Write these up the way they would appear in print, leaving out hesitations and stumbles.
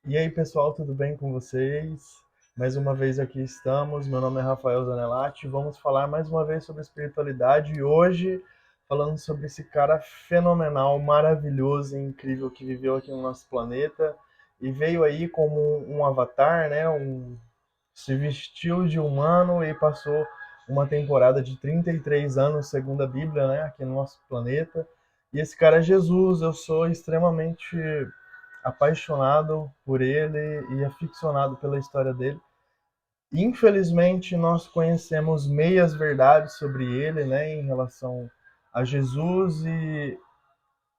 E aí, pessoal, tudo bem com vocês? Mais uma vez aqui estamos. Meu nome é Rafael Zanellati. Vamos falar mais uma vez sobre espiritualidade e hoje falando sobre esse cara fenomenal, maravilhoso e incrível que viveu aqui no nosso planeta e veio aí como um avatar, né? Se vestiu de humano e passou uma temporada de 33 anos, segundo a Bíblia, né? Aqui no nosso planeta. E esse cara é Jesus. Eu sou extremamente apaixonado por ele e aficionado pela história dele. Infelizmente, nós conhecemos meias verdades sobre ele, né, em relação a Jesus, e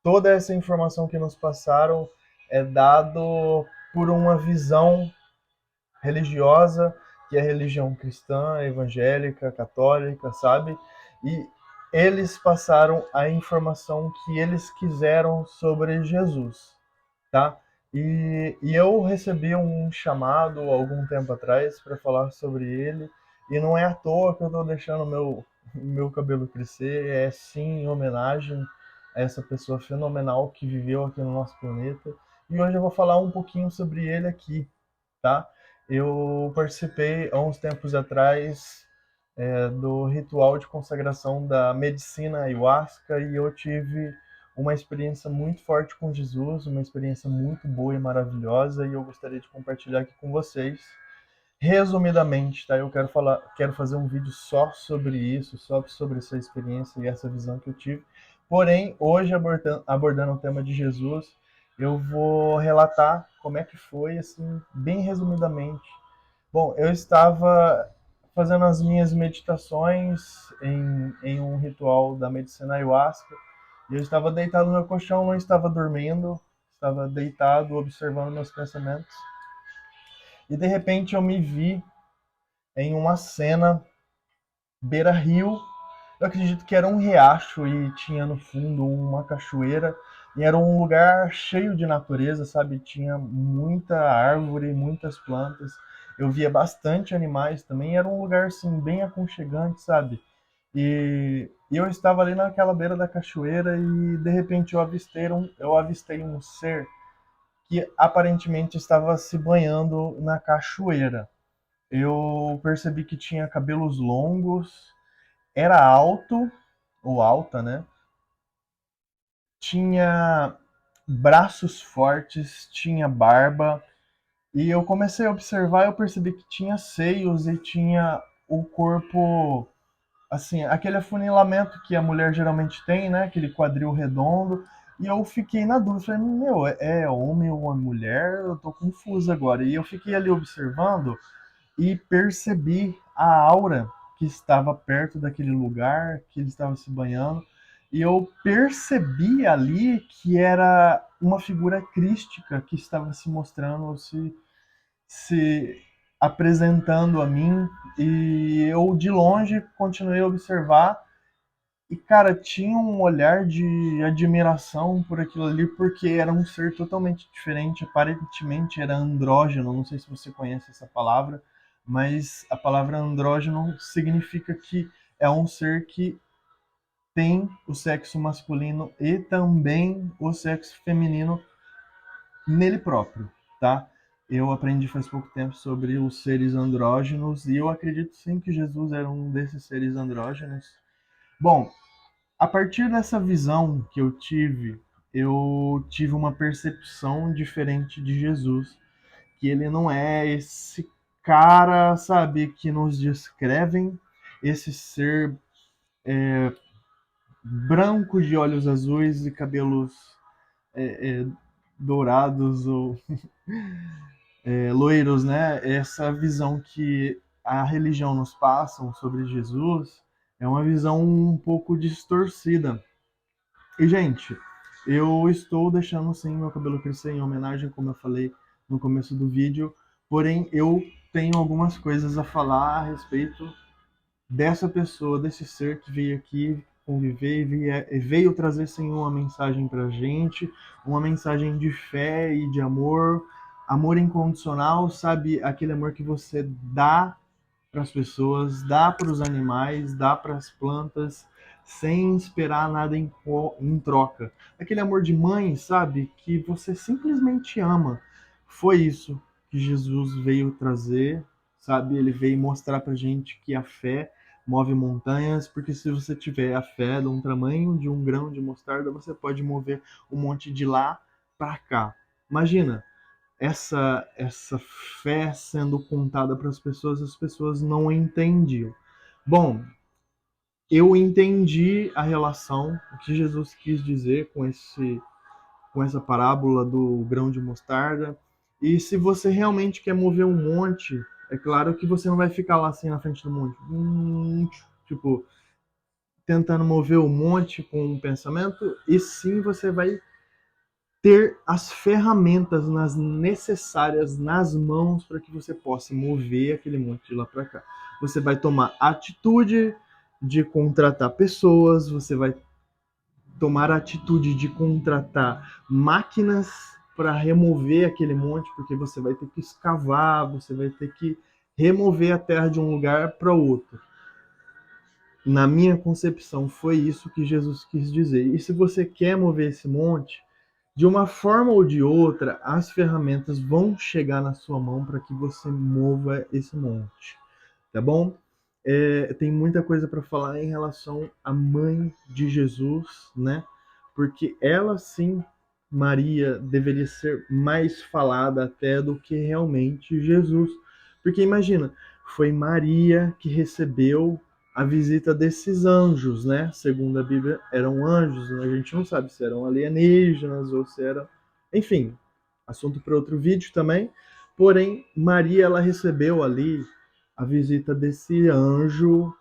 toda essa informação que nos passaram é dado por uma visão religiosa, que é a religião cristã, evangélica, católica, sabe? E eles passaram a informação que eles quiseram sobre Jesus, tá? E eu recebi um chamado algum tempo atrás para falar sobre ele, e não é à toa que eu estou deixando meu cabelo crescer, é sim em homenagem a essa pessoa fenomenal que viveu aqui no nosso planeta. E hoje eu vou falar um pouquinho sobre ele aqui, tá? Eu participei há uns tempos atrás do ritual de consagração da medicina ayahuasca e eu tive uma experiência muito forte com Jesus, uma experiência muito boa e maravilhosa, e eu gostaria de compartilhar aqui com vocês. Resumidamente, tá? Eu quero fazer um vídeo só sobre isso, só sobre essa experiência e essa visão que eu tive. Porém, hoje abordando o tema de Jesus, eu vou relatar como é que foi, assim, bem resumidamente. Bom, eu estava fazendo as minhas meditações em um ritual da medicina ayahuasca e eu estava deitado no meu colchão, não estava dormindo, estava deitado, observando meus pensamentos. E de repente eu me vi em uma cena beira-rio. Eu acredito que era um riacho e tinha no fundo uma cachoeira. E era um lugar cheio de natureza, sabe? Tinha muita árvore, muitas plantas. Eu via bastante animais também. Era um lugar assim bem aconchegante, sabe? E eu estava ali naquela beira da cachoeira e de repente eu avistei um ser que aparentemente estava se banhando na cachoeira. Eu percebi que tinha cabelos longos, era alto, ou alta, né? Tinha braços fortes, tinha barba. E eu comecei a observar, eu percebi que tinha seios e tinha o corpo, assim, aquele afunilamento que a mulher geralmente tem, né? Aquele quadril redondo. E eu fiquei na dúvida, falei, meu, é homem ou é mulher? Eu tô confuso agora. E eu fiquei ali observando e percebi a aura que estava perto daquele lugar que ele estava se banhando. E eu percebi ali que era uma figura crística que estava se mostrando, se apresentando a mim. E eu, de longe, continuei a observar. E, cara, tinha um olhar de admiração por aquilo ali, porque era um ser totalmente diferente. Aparentemente era andrógeno. Não sei se você conhece essa palavra, mas a palavra andrógeno significa que é um ser que tem o sexo masculino e também o sexo feminino nele próprio, tá? Eu aprendi faz pouco tempo sobre os seres andrógenos e eu acredito sim que Jesus era um desses seres andrógenos. Bom, a partir dessa visão que eu tive uma percepção diferente de Jesus, que ele não é esse cara, sabe, que nos descrevem, esse ser branco de olhos azuis e cabelos dourados ou loiros, né? Essa visão que a religião nos passa sobre Jesus é uma visão um pouco distorcida. E, gente, eu estou deixando sim meu cabelo crescer em homenagem, como eu falei no começo do vídeo, porém eu tenho algumas coisas a falar a respeito dessa pessoa, desse ser que veio aqui conviver e veio trazer sim uma mensagem pra gente, uma mensagem de fé e de amor, amor incondicional, sabe? Aquele amor que você dá para as pessoas, dá para os animais, dá para as plantas, sem esperar nada em troca. Aquele amor de mãe, sabe? Que você simplesmente ama. foi isso que Jesus veio trazer, sabe? Ele veio mostrar pra gente que a fé move montanhas, porque se você tiver a fé de um tamanho de um grão de mostarda, você pode mover um monte de lá para cá. Imagina, essa fé sendo contada para as pessoas não entendiam. Bom, eu entendi a relação, o que Jesus quis dizer com essa parábola do grão de mostarda. E se você realmente quer mover um monte, é claro que você não vai ficar lá assim na frente do monte, tipo, tentando mover o monte com um pensamento, e sim você vai ter as ferramentas necessárias nas mãos para que você possa mover aquele monte de lá para cá. Você vai tomar atitude de contratar pessoas, você vai tomar a atitude de contratar máquinas para remover aquele monte, porque você vai ter que escavar, você vai ter que remover a terra de um lugar para outro. Na minha concepção, foi isso que Jesus quis dizer. E se você quer mover esse monte, de uma forma ou de outra, as ferramentas vão chegar na sua mão para que você mova esse monte, tá bom? Tem muita coisa para falar em relação à mãe de Jesus, né? Porque ela sim, Maria, deveria ser mais falada até do que realmente Jesus. Porque imagina, foi Maria que recebeu a visita desses anjos, né? Segundo a Bíblia, eram anjos, a gente não sabe se eram alienígenas ou se eram. Enfim, assunto para outro vídeo também. Porém, Maria, ela recebeu ali a visita desse anjo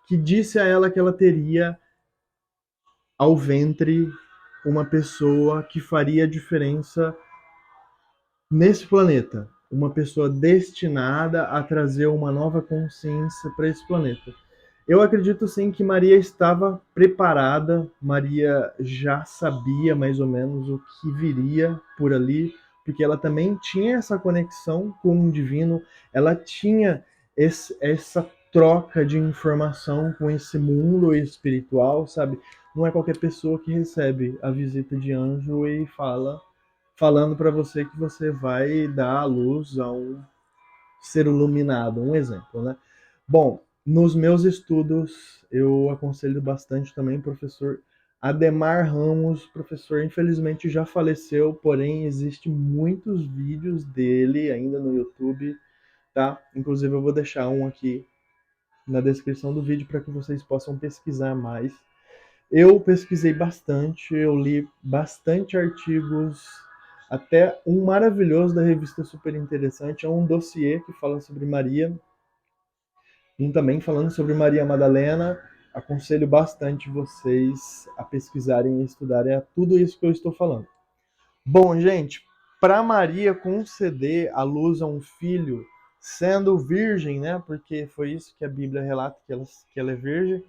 que disse a ela que ela teria ao ventre uma pessoa que faria diferença nesse planeta, uma pessoa destinada a trazer uma nova consciência para esse planeta. Eu acredito sim que Maria estava preparada, Maria já sabia mais ou menos o que viria por ali, porque ela também tinha essa conexão com o divino, ela tinha essa troca de informação com esse mundo espiritual, sabe? Não é qualquer pessoa que recebe a visita de anjo e falando para você que você vai dar à luz a um ser iluminado, um exemplo, né? Bom, nos meus estudos eu aconselho bastante também o professor Ademar Ramos, professor infelizmente já faleceu, porém existe muitos vídeos dele ainda no YouTube, tá? Inclusive eu vou deixar um aqui na descrição do vídeo para que vocês possam pesquisar mais. Eu pesquisei bastante, eu li bastante artigos, até um maravilhoso da revista Super Interessante, é um dossiê que fala sobre Maria, um também falando sobre Maria Madalena. Aconselho bastante vocês a pesquisarem e estudarem tudo isso que eu estou falando. Bom, gente, para Maria conceder a luz a um filho, sendo virgem, né? Porque foi isso que a Bíblia relata, que ela é virgem.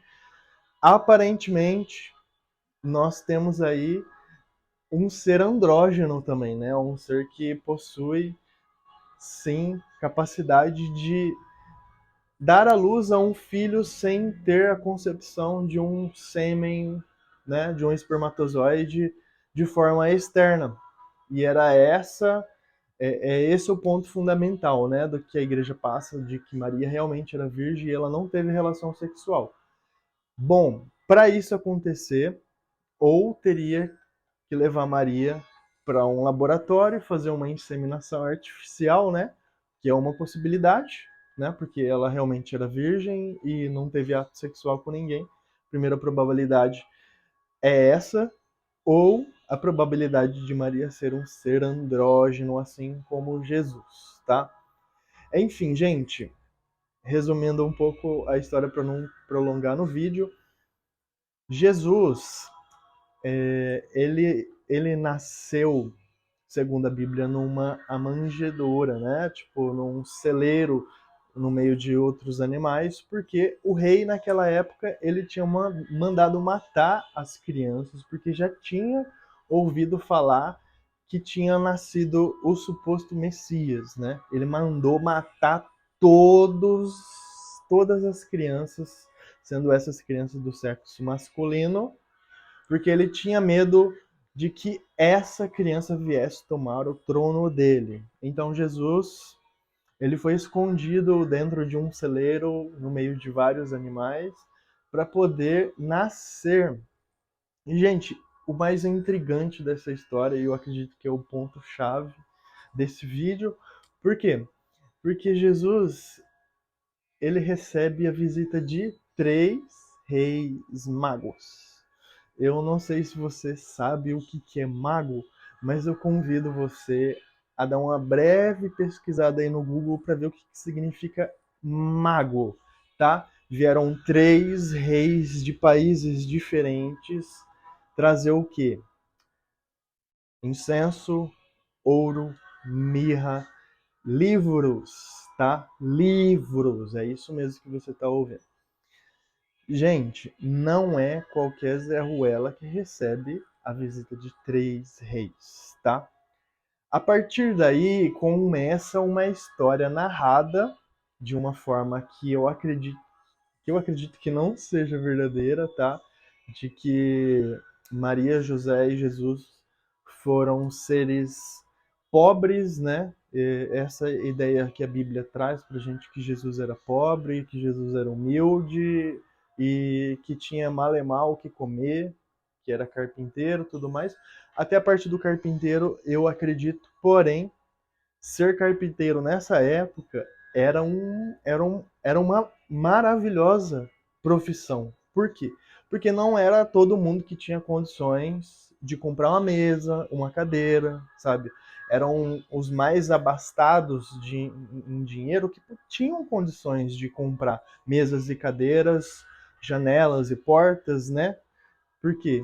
Aparentemente, nós temos aí um ser andrógeno também, né? Um ser que possui, sim, capacidade de dar à luz a um filho sem ter a concepção de um sêmen, né? De um espermatozoide de forma externa. E era esse o ponto fundamental, né? Do que a igreja passa, de que Maria realmente era virgem e ela não teve relação sexual. Bom, para isso acontecer, ou teria que levar Maria para um laboratório, fazer uma inseminação artificial, né? Que é uma possibilidade, né? Porque ela realmente era virgem e não teve ato sexual com ninguém. Primeira probabilidade é essa, ou a probabilidade de Maria ser um ser andrógeno, assim como Jesus, tá? Enfim, gente, resumindo um pouco a história para não prolongar no vídeo, Jesus, ele nasceu, segundo a Bíblia, numa manjedoura, né? Tipo, num celeiro no meio de outros animais, porque o rei naquela época ele tinha mandado matar as crianças, porque já tinha ouvido falar que tinha nascido o suposto Messias, né? Ele mandou matar todas as crianças, sendo essas crianças do sexo masculino, porque ele tinha medo de que essa criança viesse tomar o trono dele. Então Jesus, ele foi escondido dentro de um celeiro, no meio de vários animais, para poder nascer. E, gente, o mais intrigante dessa história, e eu acredito que é o ponto-chave desse vídeo, por quê? Porque Jesus, ele recebe a visita de 3 reis magos. Eu não sei se você sabe o que é mago, mas eu convido você a dar uma breve pesquisada aí no Google para ver o que significa mago, tá? Vieram 3 reis de países diferentes trazer o quê? Incenso, ouro, mirra, livros, tá? Livros, é isso mesmo que você está ouvindo. Gente, não é qualquer Zé Ruela que recebe a visita de 3 reis, tá? A partir daí começa uma história narrada de uma forma que eu acredito que não seja verdadeira, tá? De que Maria, José e Jesus foram seres pobres, né? E essa ideia que a Bíblia traz pra gente que Jesus era pobre, que Jesus era humilde e que tinha mal e mal o que comer, que era carpinteiro, tudo mais. Até a parte do carpinteiro, eu acredito, porém, ser carpinteiro nessa época era uma maravilhosa profissão. Por quê? Porque não era todo mundo que tinha condições de comprar uma mesa, uma cadeira, sabe? Eram os mais abastados em dinheiro que tinham condições de comprar mesas e cadeiras, janelas e portas, né? Por quê?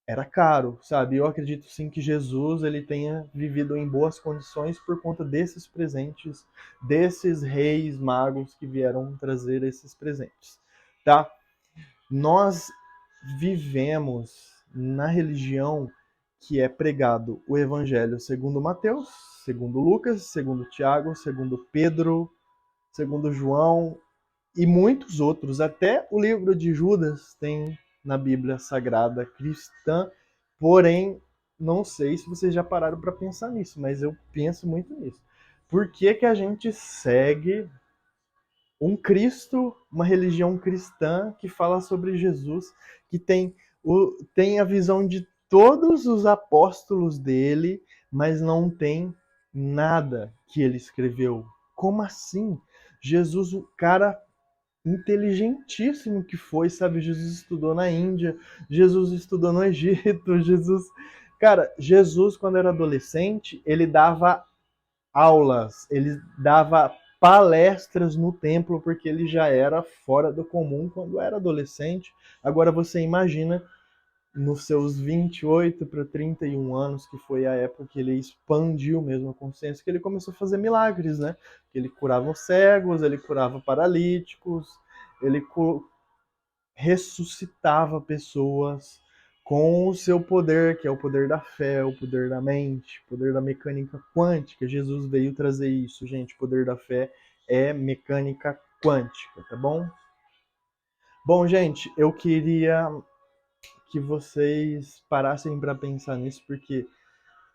Era caro, sabe? Eu acredito sim que Jesus ele tenha vivido em boas condições por conta desses presentes, desses reis magos que vieram trazer esses presentes, tá? Nós vivemos na religião que é pregado o evangelho segundo Mateus, segundo Lucas, segundo Tiago, segundo Pedro, segundo João e muitos outros. Até o livro de Judas tem na Bíblia Sagrada cristã, porém, não sei se vocês já pararam para pensar nisso, mas eu penso muito nisso. Por que que a gente segue um Cristo, uma religião cristã que fala sobre Jesus, que tem a visão de todos os apóstolos dele, mas não tem nada que ele escreveu? Como assim? Jesus, o cara inteligentíssimo que foi, sabe? Jesus estudou na Índia, Jesus estudou no Egito, Jesus. Cara, Jesus, quando era adolescente, ele dava aulas, ele dava palestras no templo, porque ele já era fora do comum quando era adolescente. Agora você imagina nos seus 28 para 31 anos, que foi a época que ele expandiu mesmo a consciência, que ele começou a fazer milagres, né? Ele curava os cegos, ele curava paralíticos, ele ressuscitava pessoas com o seu poder, que é o poder da fé, o poder da mente, o poder da mecânica quântica. Jesus veio trazer isso, gente. O poder da fé é mecânica quântica, tá bom? Bom, gente, eu queria que vocês parassem para pensar nisso, porque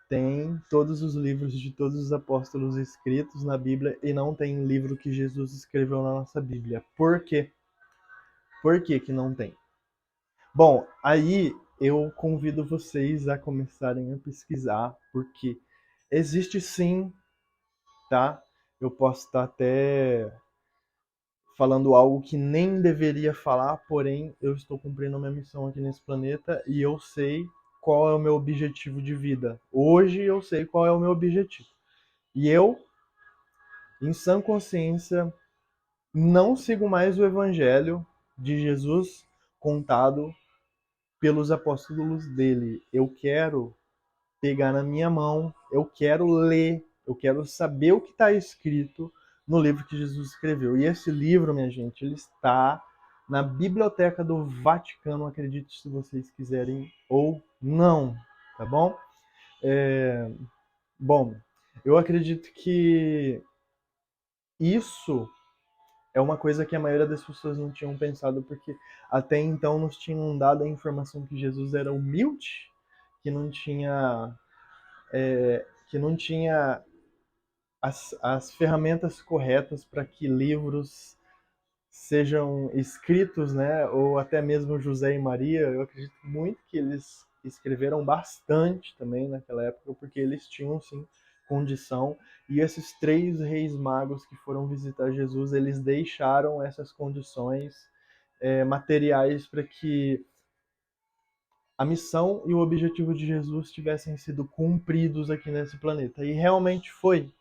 tem todos os livros de todos os apóstolos escritos na Bíblia e não tem livro que Jesus escreveu na nossa Bíblia. Por quê? Por que que não tem? Bom, aí eu convido vocês a começarem a pesquisar, porque existe sim, tá? Eu posso estar até falando algo que nem deveria falar, porém eu estou cumprindo a minha missão aqui nesse planeta e eu sei qual é o meu objetivo de vida. Hoje eu sei qual é o meu objetivo. E eu, em sã consciência, não sigo mais o evangelho de Jesus contado pelos apóstolos dele. Eu quero pegar na minha mão, eu quero ler, eu quero saber o que está escrito no livro que Jesus escreveu. E esse livro, minha gente, ele está na Biblioteca do Vaticano, acredite se vocês quiserem ou não, tá bom? Bom, eu acredito que isso é uma coisa que a maioria das pessoas não tinham pensado, porque até então nos tinham dado a informação que Jesus era humilde, que não tinha, que não tinha as ferramentas corretas para que livros sejam escritos, né? Ou até mesmo José e Maria, eu acredito muito que eles escreveram bastante também naquela época, porque eles tinham sim condição. E esses três reis magos que foram visitar Jesus, eles deixaram essas condições materiais para que a missão e o objetivo de Jesus tivessem sido cumpridos aqui nesse planeta. E realmente foi.